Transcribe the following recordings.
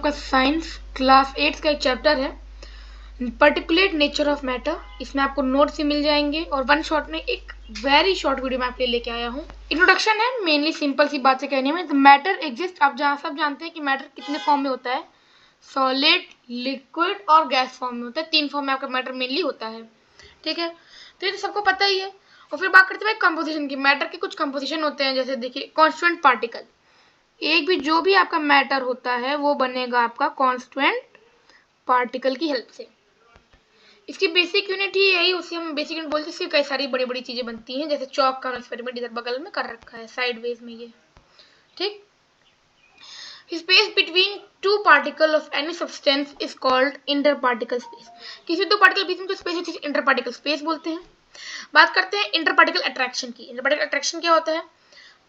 आपका science class 8 का एक चैप्टर है पर्टिकुलेट नेचर ऑफ मैटर। इसमें आपको नोट्स भी मिल जाएंगे और वन शॉट में एक वेरी शॉर्ट वीडियो मैं आपके लिए लेके आया हूँ। इंट्रोडक्शन है, मेनली सिंपल सी बात से कहने में। मैटर एग्जिस्ट, आप सब जानते हैं कि मैटर कितने फॉर्म में होता है, सॉलिड, लिक्विड और गैस फॉर्म में होता है। 3 फॉर्म में आपका मैटर मेनली होता है, ठीक है। तो ये तो सबको पता ही है। और फिर बात करते हैं कंपोजिशन की। मैटर के कुछ कंपोजिशन होते हैं, जैसे देखिए कॉन्स्टिट्यूएंट पार्टिकल। एक भी जो भी आपका मैटर होता है वो बनेगा आपका कॉन्स्टिट्यूएंट पार्टिकल की हेल्प से। इसकी बेसिक यूनिट ही यही, उसे हम बेसिक यूनिट बोलते हैं। इसकी कई सारी बड़ी बड़ी चीजें बनती हैं, जैसे चौक का एक्सपेरिमेंट इधर बगल में कर रखा है साइडवेज में ये, ठीक। Space between two particle of any substance is called inter particle space. किसी दो पार्टिकल बीच में जो स्पेस होती है इंटर पार्टिकल स्पेस बोलते हैं। बात करते हैं इंटर पार्टिकल अट्रैक्शन की। इंटर पार्टिकल अट्रैक्शन क्या होता है?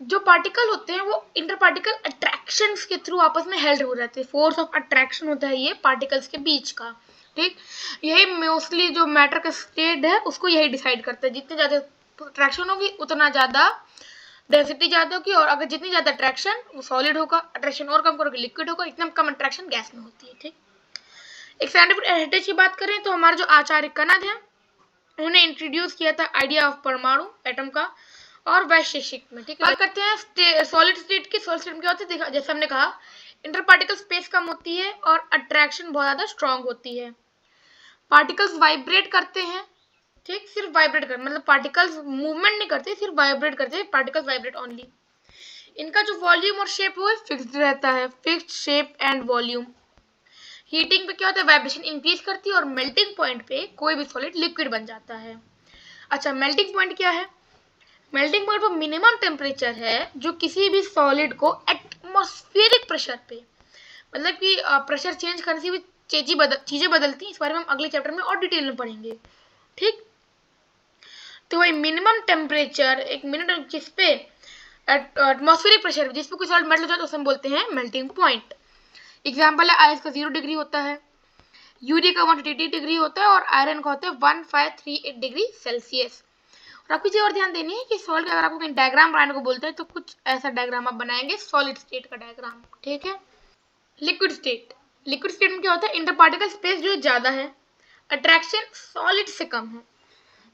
जो पार्टिकल होते हैं वो इंटर पार्टिकल अट्रैक्शन के थ्रू आपस में हेल्ड हो जाते हैं। फोर्स ऑफ अट्रैक्शन होता है ये पार्टिकल्स के बीच का, ठीक। यही मोस्टली जो मैटर का स्टेट है उसको यही डिसाइड करता है। जितनी ज्यादा अट्रैक्शन होगी उतना ज्यादा डेंसिटी ज्यादा होगी, और अगर जितनी ज्यादा अट्रैक्शन वो सॉलिड होगा, अट्रैक्शन और कम करोगे लिक्विड होगा, इतना कम अट्रैक्शन गैस में होती है, ठीक। एक साइंटिफिक हेरिटेज की बात करें तो हमारे जो आचार्य कनद है उन्होंने इंट्रोड्यूस किया था आइडिया ऑफ परमाणु, एटम का, और वैशेषिक में, ठीक है। बात करते हैं सॉलिड स्टेट की। सॉलिड स्टेट में क्या होता है, देखा जैसे हमने कहा इंटर पार्टिकल स्पेस कम होती है और अट्रैक्शन बहुत ज्यादा स्ट्रांग होती है। पार्टिकल्स वाइब्रेट करते हैं, ठीक। सिर्फ वाइब्रेट कर मतलब पार्टिकल्स मूवमेंट नहीं करते, सिर्फ वाइब्रेट करते हैं। Particles vibrate only. इनका जो वॉल्यूम और शेप वो फिक्स्ड रहता है, fixed shape and volume. Heating पे क्या होता है, वाइब्रेशन इंक्रीज करती है और मेल्टिंग पॉइंट पे कोई भी सॉलिड लिक्विड बन जाता है। अच्छा, मेल्टिंग पॉइंट क्या है? मेल्टिंग पॉइंट वो मिनिमम टेम्परेचर है जो किसी भी सॉलिड को एटमॉस्फेरिक प्रेशर पे, मतलब कि प्रेशर चेंज करने से भी चीजें बदलती हैं। इस बारे में हम अगले चैप्टर में और डिटेल में पढ़ेंगे, ठीक। तो वही मिनिमम टेम्परेचर, एक मिनट जिस पे एटमॉस्फेरिक प्रेशर जिस पे कोई सॉलिड मेल्ट हो जाता है उसे हम बोलते हैं मेल्टिंग पॉइंट। एग्जाम्पल है आइस का 0 डिग्री होता है, यूरिया का 180 डिग्री होता है और आयरन का होता है 1538 डिग्री सेल्सियस। और आपको चीज और ध्यान देनी है कि सॉलिड का अगर आपको कहीं डायग्राम बनाने को बोलते हैं तो कुछ ऐसा डायग्राम आप बनाएंगे, सॉलिड स्टेट का डायग्राम, ठीक है। Liquid state. लिक्विड स्टेट में क्या होता है, इंटर पार्टिकल स्पेस जो ज्यादा है, अट्रैक्शन सॉलिड से कम है।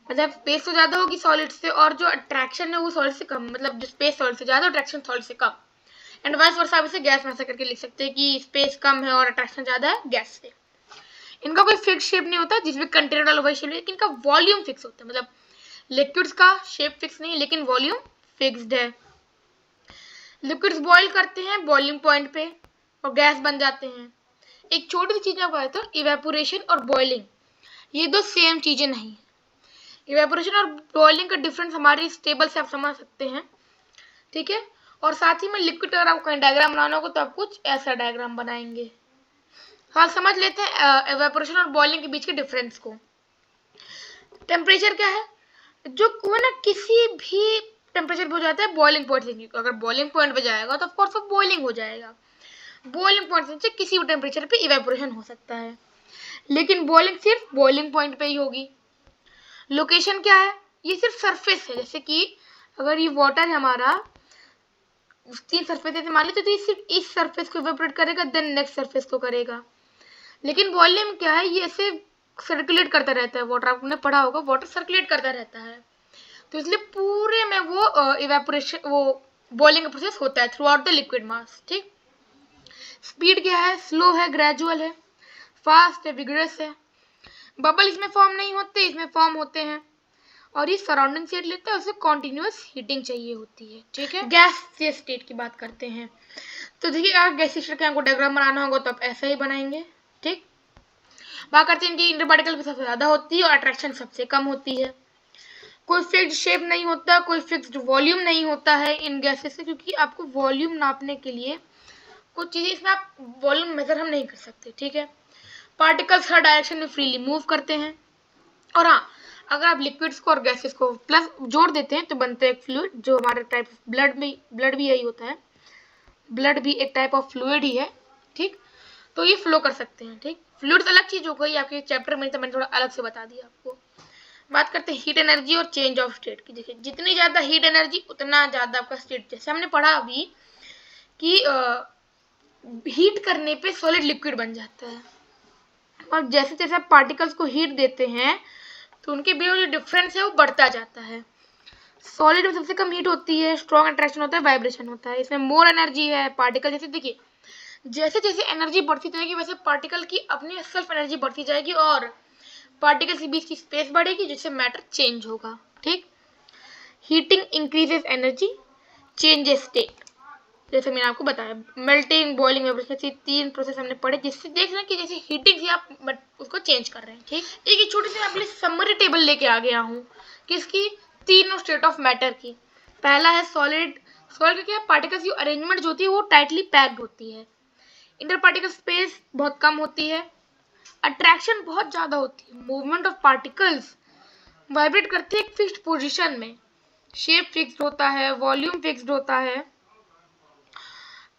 मतलब स्पेस तो ज्यादा होगी सॉलिड से और जो अट्रैक्शन है वो सॉलिड से कम, मतलब जो स्पेस सॉलिड से ज्यादा, अट्रैक्शन सॉलिड से कम। एंड वाइस वर्सा आप इसे गैस में ऐसा करके लिख सकते हैं कि स्पेस कम है और अट्रैक्शन ज्यादा है गैस से। इनका कोई फिक्स शेप नहीं होता, जिसमें कंटेनर डालो वही शेप, लेकिन इनका वॉल्यूम फिक्स होता है। मतलब लिक्विड्स का शेप फिक्स नहीं लेकिन वॉल्यूम फिक्स्ड है। लिक्विड्स बॉईल करते हैं बॉइलिंग पॉइंट पे और गैस बन जाते हैं। एक छोटी सी चीज मैं आपको बताता हूँ, इवेपोरेशन और बॉइलिंग ये दो सेम चीजें नहीं। इवेपोरेशन और बॉइलिंग का डिफरेंस हमारे इस टेबल से आप समझ सकते हैं, ठीक है। और साथ ही में लिक्विड का अगर आपको कहीं डायग्राम बनाना होगा तो आप कुछ ऐसा डायग्राम बनाएंगे। हाँ, समझ लेते हैं इवेपोरेशन और बॉइलिंग के बीच के डिफरेंस को। टेम्परेचर क्या है, जो वो ना किसी भी टेम्परेचर पे हो जाता है बॉइलिंग पॉइंट से। अगर बॉइलिंग पॉइंट पे जाएगा तो ऑफकोर्स वो बॉइलिंग हो जाएगा। बॉइलिंग पॉइंट से किसी भी टेम्परेचर पे इवेपोरेशन हो सकता है, लेकिन बॉइलिंग सिर्फ बॉइलिंग पॉइंट पे ही होगी। लोकेशन क्या है, ये सिर्फ सरफेस है। जैसे कि अगर ये वाटर है हमारा, 3 सरफेस ऐसे मान लीजिए तो ये सिर्फ इस सरफेस को इवेपोरेट करेगा, देन नेक्स्ट सरफेस को करेगा। लेकिन वॉल्यूम क्या है, ये ऐसे सर्कुलेट करता रहता है। वाटर आपने पढ़ा होगा, वाटर सर्कुलेट करता रहता है, तो इसलिए पूरे में वो इवेपोरेशन, वो बॉइलिंग का प्रोसेस होता है थ्रू आउट द लिक्विड मास, ठीक। स्पीड क्या है, स्लो है, ग्रेजुअल है, फास्ट है, विगरस है। बबल इसमें फॉर्म नहीं होते, इसमें फॉर्म होते हैं। और ये सराउंडिंग स्टेट लेते हैं, उसे कॉन्टिन्यूअस हीटिंग चाहिए होती है, ठीक है। गैस स्टेट की बात करते हैं तो देखिए अगर गैस स्टेट का आपको डायग्राम बनाना होगा तो आप ऐसा ही बनाएंगे, ठीक। बात करते हैं इनकी इंटर पार्टिकल सबसे ज्यादा होती है और अट्रैक्शन सबसे कम होती है। कोई फिक्स्ड शेप नहीं होता, कोई फिक्स्ड वॉल्यूम नहीं होता है इन गैसेस से, क्योंकि आपको वॉल्यूम नापने के लिए कुछ चीजें इसमें आप वॉल्यूम मेजर हम नहीं कर सकते, ठीक है। पार्टिकल्स हर डायरेक्शन में फ्रीली मूव करते हैं। और हाँ, अगर आप लिक्विड्स को और गैसेस को प्लस जोड़ देते हैं तो बनता है एक फ्लूइड, जो हमारे टाइप ब्लड भी यही होता है। ब्लड भी एक टाइप ऑफ फ्लूइड ही है, ठीक। तो ये फ्लो कर सकते हैं, ठीक। फ्लूइड्स अलग चीज हो गई आपके चैप्टर में, तो मैंने थोड़ा अलग से बता दिया आपको। बात करते हैं हीट एनर्जी और चेंज ऑफ स्टेट की। देखिए जितनी ज्यादा हीट एनर्जी उतना ज्यादा आपका स्टेट, जैसे हमने पढ़ा अभी कि हीट करने पे सॉलिड लिक्विड बन जाता है। और जैसे जैसे आप पार्टिकल्स को हीट देते हैं तो उनके बीच में जो डिफरेंस है वो बढ़ता जाता है। सॉलिड में सबसे कम हीट होती है, स्ट्रॉन्ग अट्रैक्शन होता है, वाइब्रेशन होता है, इसमें मोर एनर्जी है। पार्टिकल जैसे देखिए, जैसे जैसे एनर्जी बढ़ती जाएगी वैसे पार्टिकल की अपनी सेल्फ एनर्जी बढ़ती जाएगी और पार्टिकल के बीच की स्पेस बढ़ेगी, जिससे मैटर चेंज होगा। ठीक, heating increases energy, changes state. जैसे मैंने आपको बताया, मेल्टिंग, बॉइलिंग, वाइब्रेशन, तीन प्रोसेस हमने पढ़े, जिससे देख रहे हैं कि जैसे हीटिंग से आप उसको चेंज कर रहे हैं। ठीक, एक छोटी सी आपके लिए समरी टेबल लेके आ गया हूँ किसकी, तीनों स्टेट ऑफ मैटर की। पहला है सॉलिड। सॉलिड क्या है, पार्टिकल्स की अरेंजमेंट जो होती है वो टाइटली पैक्ड होती है, इंटर पार्टिकल स्पेस बहुत कम होती है, अट्रैक्शन बहुत ज्यादा होती है, मूवमेंट ऑफ पार्टिकल्स वाइब्रेट करते हैं एक फिक्स्ड पोजीशन में, शेप फिक्स्ड होता है, वॉल्यूम फिक्स्ड होता है,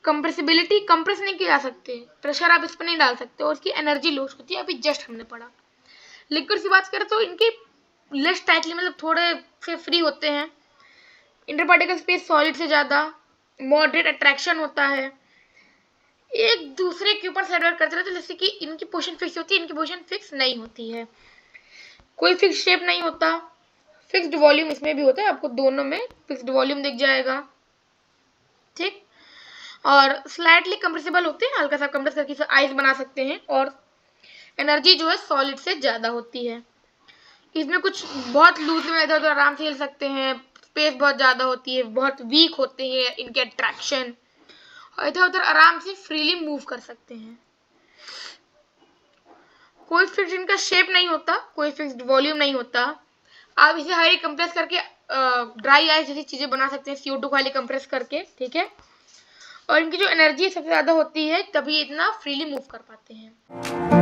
कंप्रेसिबिलिटी, कंप्रेस नहीं किया जा सकते, प्रेशर आप इस पर नहीं डाल सकते, और उसकी एनर्जी लॉस होती है, अभी जस्ट हमने पढ़ा। लिक्विड की बात करें तो इनकी लेस टाइटली, मतलब थोड़े से फ्री होते हैं, इंटर पार्टिकल स्पेस सॉलिड से ज्यादा, मॉडरेट अट्रैक्शन होता है, एक दूसरे के ऊपर सर्वाइव करते रहते हैं, जैसे कि इनकी पोजीशन फिक्स होती है, इनकी पोजीशन फिक्स नहीं होती है, कोई फिक्स शेप नहीं होता, फिक्स्ड वॉल्यूम इसमें भी होता है, आपको दोनों में फिक्स्ड वॉल्यूम दिख जाएगा। ठीक, और स्लाइटली कंप्रेसिबल होते हैं, हल्का सा कंप्रेस करके आइस बना सकते हैं, और एनर्जी जो है सॉलिड से ज्यादा होती है। इसमें कुछ बहुत लूज में इधर उधर आराम से हिल सकते हैं, स्पेस बहुत ज्यादा होती है, बहुत वीक होते हैं इनके अट्रैक्शन, और इधर उधर आराम से फ्रीली मूव कर सकते हैं। कोई फिक्स इनका शेप नहीं होता, कोई फिक्स्ड वॉल्यूम नहीं होता। आप इसे हाईली कंप्रेस करके ड्राई आइस जैसी चीजें बना सकते हैं, CO2 को हाईली कंप्रेस करके। ठीक है, और इनकी जो एनर्जी सबसे ज्यादा होती है, तभी इतना फ्रीली मूव कर पाते हैं।